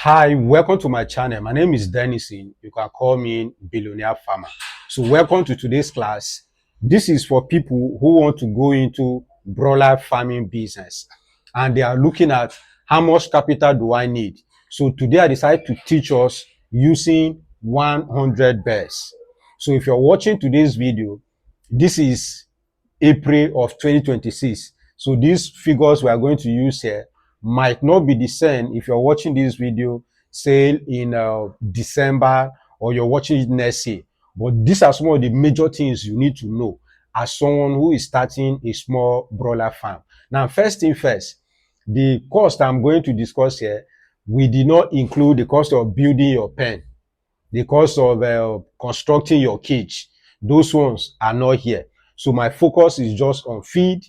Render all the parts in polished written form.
Hi, welcome to my channel. My name is Denison. You can call me Billionaire Farmer. So welcome to today's class. This is for people who want to go into broiler farming business and they are looking at how much capital do I need. So today I decided to teach us using 100 birds. So if you're watching today's video, this is April of 2026. So these figures we are going to use here might not be the same if you're watching this video, say in December, or you're watching it next year. But these are some of the major things you need to know as someone who is starting a small broiler farm. Now, first thing first, the cost I'm going to discuss here, we did not include the cost of building your pen, the cost of constructing your cage. Those ones are not here. So my focus is just on feed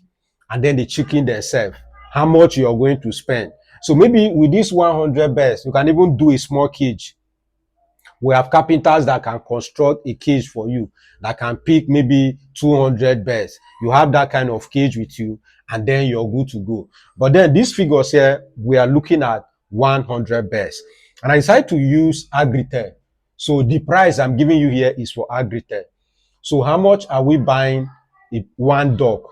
and then the chicken themselves, how much you're going to spend. So maybe with this 100 birds, you can even do a small cage. We have carpenters that can construct a cage for you, that can pick maybe 200 birds. You have that kind of cage with you, and then you're good to go. But then these figures here, we are looking at 100 birds. And I decided to use Agritel. So the price I'm giving you here is for Agritel. So how much are we buying one dog?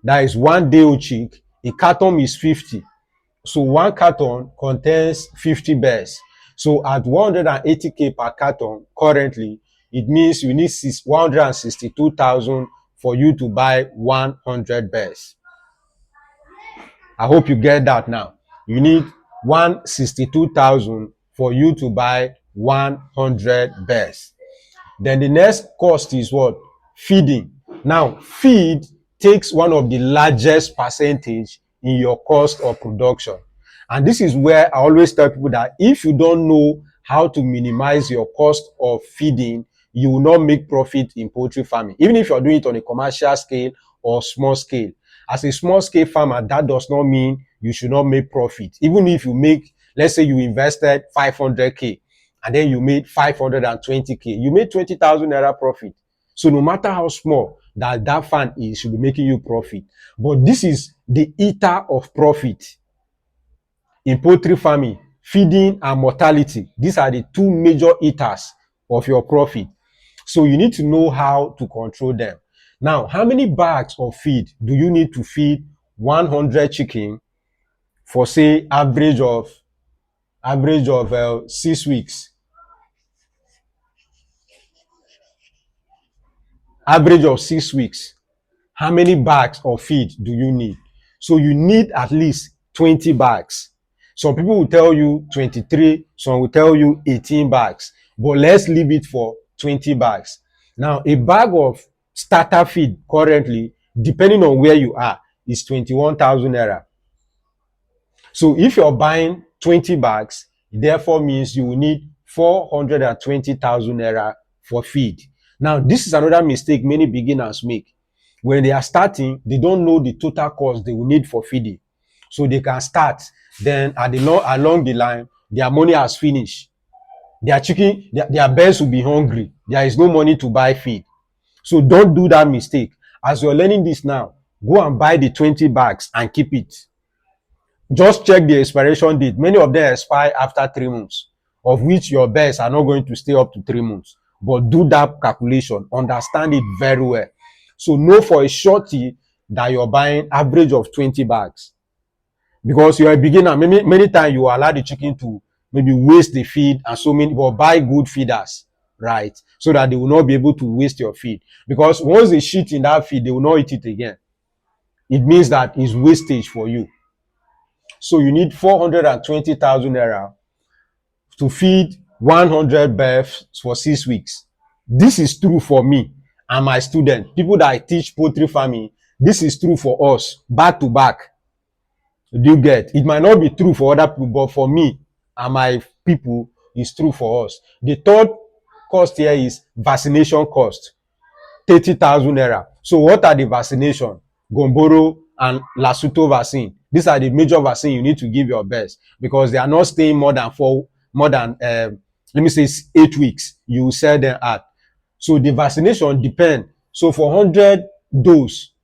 That is one day old chick. A carton is 50. So one carton contains 50 birds. So at 180k per carton currently, it means you need 162,000 for you to buy 100 birds. I hope you get that now. You need 162,000 for you to buy 100 birds. Then the next cost is what? Feeding. Now, feed takes one of the largest percentage in your cost of production. And this is where I always tell people that if you don't know how to minimize your cost of feeding, you will not make profit in poultry farming, even if you're doing it on a commercial scale or small scale. As a small scale farmer, that does not mean you should not make profit. Even if you make, let's say you invested 500k, and then you made 520k, you made 20,000 naira profit. So no matter how small that farm is, should be making you profit. But this is the eater of profit in poultry farming. Feeding and mortality, these are the two major eaters of your profit. So you need to know how to control them. Now, how many bags of feed do you need to feed 100 chicken for, say, average of 6 weeks? Average of 6 weeks. How many bags of feed do you need? So you need at least 20 bags. Some people will tell you 23, some will tell you 18 bags, but let's leave it for 20 bags. Now, a bag of starter feed currently, depending on where you are, is 21,000 naira. So if you're buying 20 bags, it therefore means you will need 420,000 naira for feed. Now, this is another mistake many beginners make. When they are starting, they don't know the total cost they will need for feeding. So they can start, then along the line, their money has finished. Their chicken, their birds will be hungry. There is no money to buy feed. So don't do that mistake. As you're learning this now, go and buy the 20 bags and keep it. Just check the expiration date. Many of them expire after 3 months, of which your birds are not going to stay up to 3 months. But do that calculation. Understand it very well. So know for a surety that you're buying average of 20 bags. Because you're a beginner, many times you allow the chicken to maybe waste the feed and so many, but buy good feeders, right? So that they will not be able to waste your feed. Because once they shit in that feed, they will not eat it again. It means that it's wastage for you. So you need 420,000 naira to feed 100 birds for 6 weeks. This is true for me and my students, people that I teach poultry farming. This is true for us, back to back. Do you get? It might not be true for other people, but for me and my people, it's true for us. The third cost here is vaccination cost, 30,000 naira. So what are the vaccination? Gomboro and Lasuto vaccine. These are the major vaccine you need to give your birds because they are not staying more than let me say 8 weeks. You sell them out. So the vaccination depend. So for 100 dose,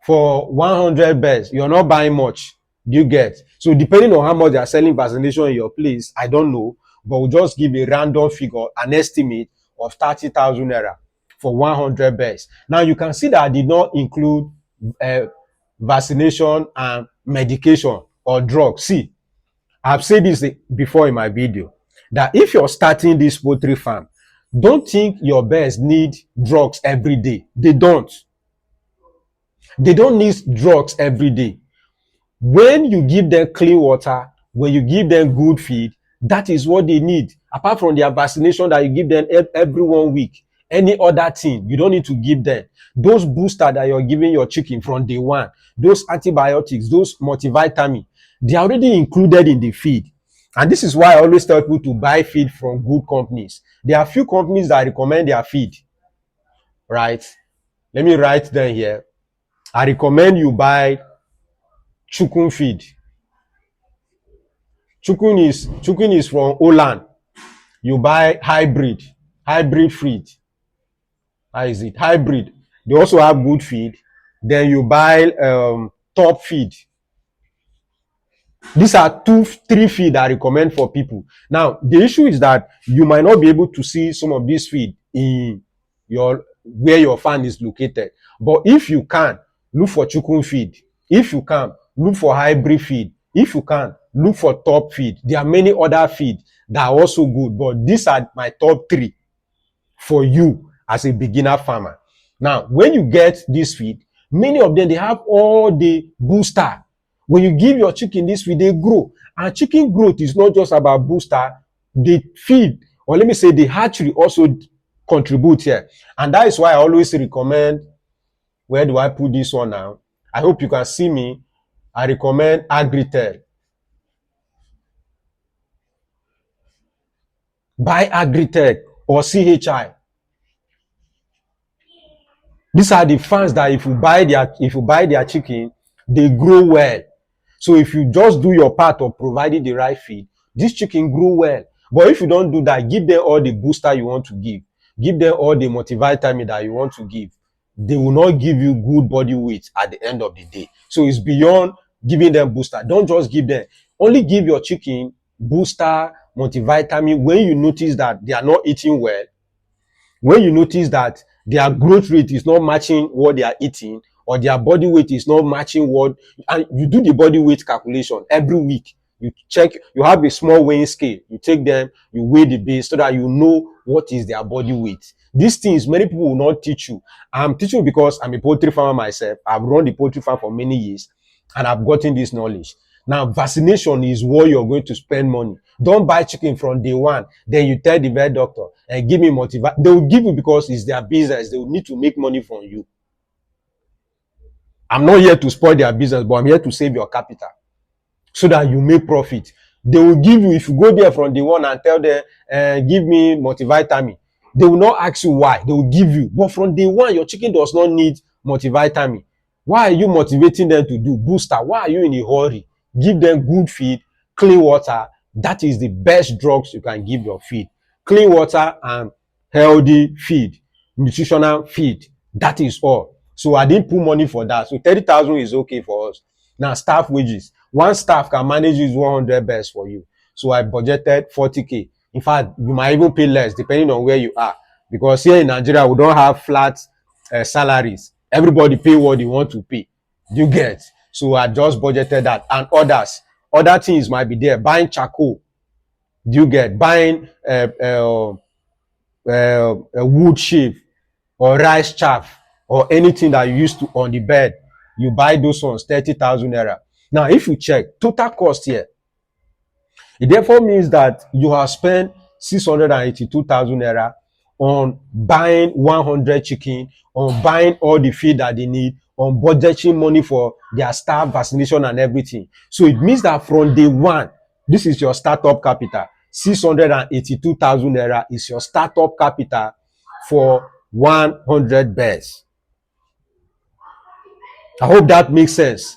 for 100 birds, you're not buying much. Do you get? So depending on how much they are selling vaccination in your place, I don't know, but we'll just give a random figure, an estimate of 30,000 naira for 100 birds. Now you can see that I did not include uh, vaccination and medication or drugs. See, I've said this before in my video, that if you're starting this poultry farm, don't think your birds need drugs every day. They don't. They don't need drugs every day. When you give them clean water, when you give them good feed, that is what they need. Apart from their vaccination that you give them every 1 week, any other thing, you don't need to give them. Those boosters that you're giving your chicken from day one, those antibiotics, those multivitamin, they are already included in the feed. And this is why I always tell people to buy feed from good companies. There are few companies that recommend their feed, right? Let me write them here. I recommend you buy Chukun feed. Chukun is from Holland. You buy hybrid feed. How is it? Hybrid. They also have good feed. Then you buy top feed. These are 2-3 feed I recommend for people. Now, the issue is that you might not be able to see some of these feed in your where your farm is located. But if you can, look for Chukun feed. If you can, look for hybrid feed. If you can, look for top feed. There are many other feed that are also good, but these are my top 3 for you as a beginner farmer. Now, when you get this feed, many of them, they have all the booster. When you give your chicken this feed, they grow. And chicken growth is not just about booster. The feed, or let me say the hatchery, also contribute here. And that is why I always recommend, where do I put this one now? I hope you can see me. I recommend Agritel. Buy Agritech or CHI. These are the fans that if you buy their chicken, they grow well. So if you just do your part of providing the right feed, this chicken grow well. But if you don't do that, give them all the booster you want to give them all the multivitamin that you want to give. They will not give you good body weight at the end of the day. So it's beyond giving them booster. Don't just give them. Only give your chicken booster, multivitamin when you notice that they are not eating well, when you notice that their growth rate is not matching what they are eating, or their body weight is not matching what, and you do the body weight calculation every week. You check, you have a small weighing scale, you take them, you weigh the base so that you know what is their body weight. These things many people will not teach you. I'm teaching you because I'm a poultry farmer myself. I've run the poultry farm for many years and I've gotten this knowledge. Now, vaccination is what you're going to spend money. Don't buy chicken from day one. Then you tell the vet doctor and give me multivitamin. They will give you because it's their business. They will need to make money from you. I'm not here to spoil their business, but I'm here to save your capital so that you make profit. They will give you, if you go there from day one and tell them, give me multivitamin, they will not ask you why. They will give you. But from day one, your chicken does not need multivitamin. Why are you motivating them to do booster? Why are you in a hurry? Give them good feed, clean water. That is the best drugs you can give your feed. Clean water and healthy feed, nutritional feed. That is all. So I didn't put money for that. So 30,000 is okay for us. Now, staff wages. One staff can manage use 100 birds for you. So I budgeted 40K. In fact, you might even pay less depending on where you are. Because here in Nigeria, we don't have flat salaries. Everybody pay what they want to pay. You get? So I just budgeted that. And others. Other things might be there. Buying charcoal. You get? Buying a wood shave or rice chaff or anything that you use to on the bed. You buy those ones, 30,000 naira. Now, if you check total cost here, it therefore means that you have spent 682,000 naira on buying 100 chicken, on buying all the feed that they need, on budgeting money for their staff, vaccination and everything. So it means that from day one, this is your startup capital. 682,000 naira is your startup capital for 100 birds. I hope that makes sense.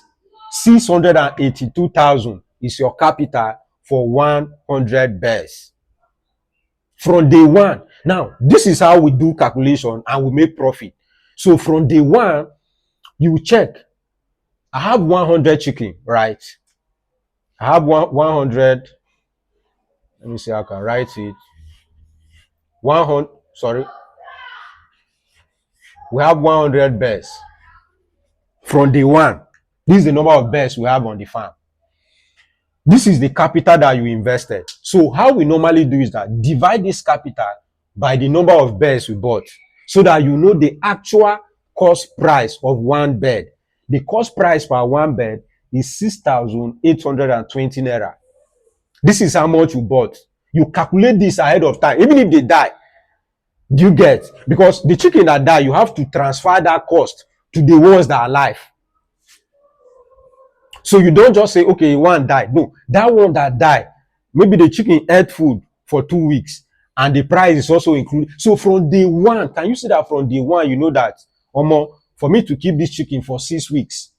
682,000 is your capital for 100 birds. From day one. Now, this is how we do calculation and we make profit. So from day one, you check. I have 100 chicken, right? I have 100. Let me see how I can write it. 100, sorry. We have 100 birds from day one. This is the number of birds we have on the farm. This is the capital that you invested. So how we normally do is that divide this capital by the number of birds we bought so that you know the actual cost price of one bird. The cost price per one bird is 6,820 naira. This is how much you bought. You calculate this ahead of time. Even if they die, do you get? Because the chicken that die, you have to transfer that cost to the ones that are alive. So you don't just say, okay, one died. No, that one that died, maybe the chicken ate food for 2 weeks and the price is also included. So from day one, can you see that from day one, you know that, for me to keep this chicken for 6 weeks,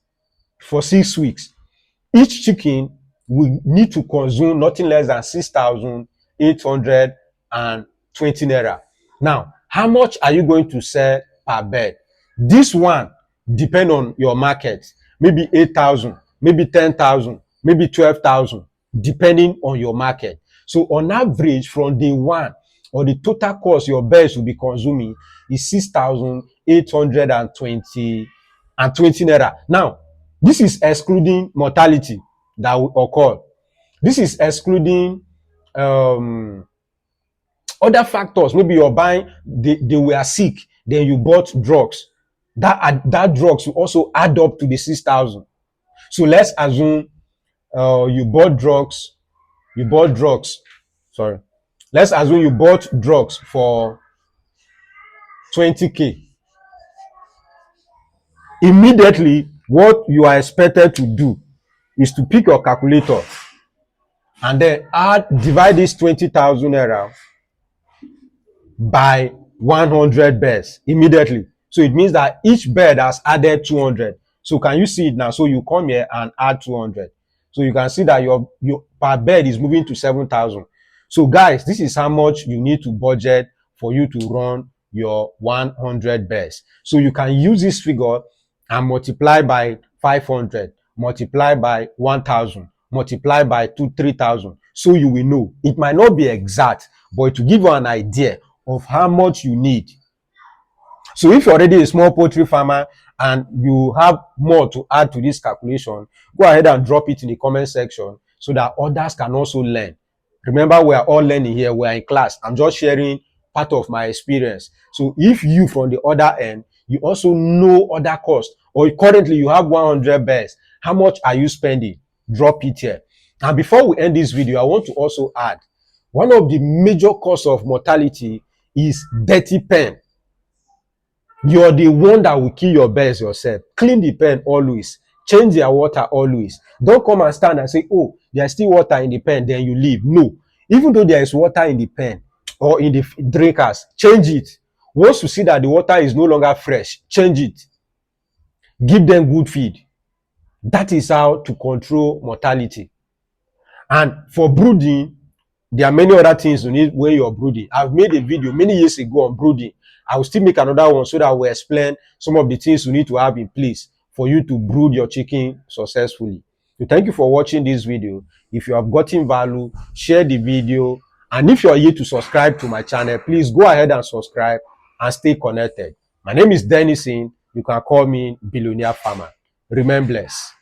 each chicken will need to consume nothing less than 6,820 naira. Now, how much are you going to sell per bird? This one depend on your market. Maybe 8,000, maybe 10,000, maybe 12,000, depending on your market. So on average, from day one, or the total cost your birds will be consuming is 6,820 naira. Now, this is excluding mortality that will occur. This is excluding other factors. Maybe you're buying, they were sick, then you bought drugs. That drugs will also add up to the 6,000. So let's assume you bought drugs. Sorry. Let's assume you bought drugs for 20K. Immediately, what you are expected to do is to pick your calculator and then divide this 20,000 naira by 100 birds immediately. So it means that each bird has added 200. So can you see it now? So you come here and add 200. So you can see that your per bird is moving to 7,000. So guys, this is how much you need to budget for you to run your 100 birds. So you can use this figure and multiply by 500, multiply by 1,000, multiply by 3,000. So you will know. It might not be exact, but to give you an idea of how much you need. So if you're already a small poultry farmer and you have more to add to this calculation, go ahead and drop it in the comment section so that others can also learn. Remember, we are all learning here. We are in class. I'm just sharing part of my experience. So if you from the other end, you also know other costs, or currently you have 100 birds, how much are you spending? Drop it here. And before we end this video, I want to also add, one of the major causes of mortality is dirty pen. You're the one that will kill your birds yourself. Clean the pen always. Change their water always. Don't come and stand and say, oh, there's still water in the pen, then you leave. No. Even though there is water in the pen or in the drinkers, change it. Once you see that the water is no longer fresh, change it. Give them good feed. That is how to control mortality. And for brooding, there are many other things you need when you're brooding. I've made a video many years ago on brooding. I will still make another one so that we'll explain some of the things you need to have in place for you to brood your chicken successfully. So thank you for watching this video. If you have gotten value, share the video. And if you are yet to subscribe to my channel, please go ahead and subscribe and stay connected. My name is Denison. You can call me Billionaire Farmer. Remain blessed.